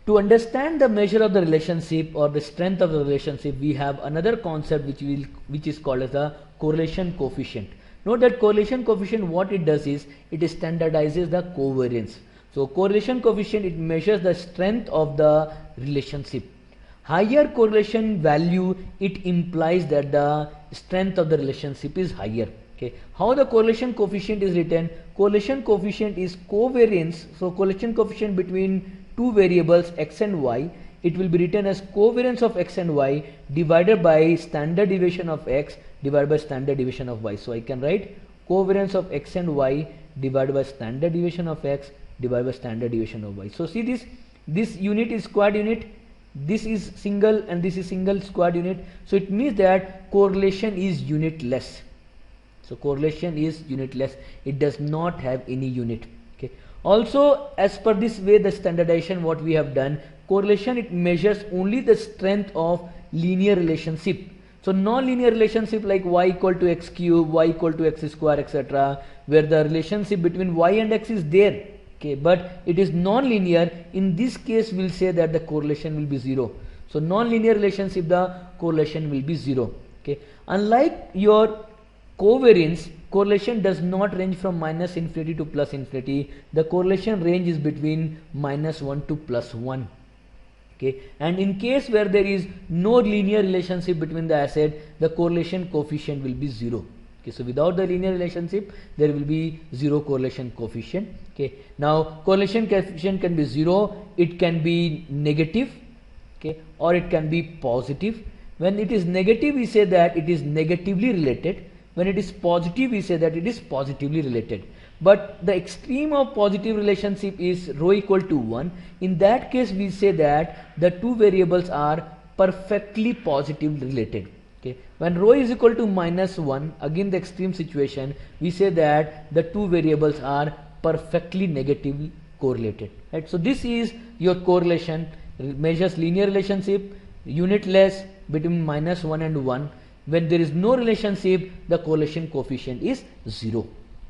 To understand the measure of the relationship or the strength of the relationship, we have another concept which is called as the correlation coefficient. Note that correlation coefficient, what it does is it standardizes the covariance. So correlation coefficient, it measures the strength of the relationship. Higher correlation value, it implies that the strength of the relationship is higher. Okay, how the correlation coefficient is written? Correlation coefficient is covariance. So correlation coefficient between two variables x and y, it will be written as covariance of x and y divided by standard deviation of x divided by standard deviation of y. So I can write covariance of x and y divided by standard deviation of x divided by standard deviation of y. So see this unit is squared unit, this is single and this is single squared unit. So it means that correlation is unitless. So correlation is unitless, it does not have any unit. Okay. Also, as per this way, the standardization what we have done, correlation, it measures only the strength of linear relationship. So non-linear relationship like y equal to x cube, y equal to x square, etc., where the relationship between y and x is there. Okay, but it is non-linear. In this case, we'll say that the correlation will be 0. So non-linear relationship, the correlation will be 0. Okay, unlike your covariance, correlation does not range from minus infinity to plus infinity. The correlation range is between -1 to +1. Okay, and in case where there is no linear relationship between the asset, the correlation coefficient will be 0. Okay, so without the linear relationship, there will be 0 correlation coefficient. Okay, now correlation coefficient can be 0, it can be negative, okay, or it can be positive. When it is negative, we say that it is negatively related. When it is positive, we say that it is positively related. But the extreme of positive relationship is rho equal to 1. In that case, we say that the two variables are perfectly positively related. Okay. When rho is equal to -1, again the extreme situation, we say that the two variables are perfectly negatively correlated. Right? So this is your correlation. It measures linear relationship, unitless, between -1 and 1. When there is no relationship, the correlation coefficient is 0.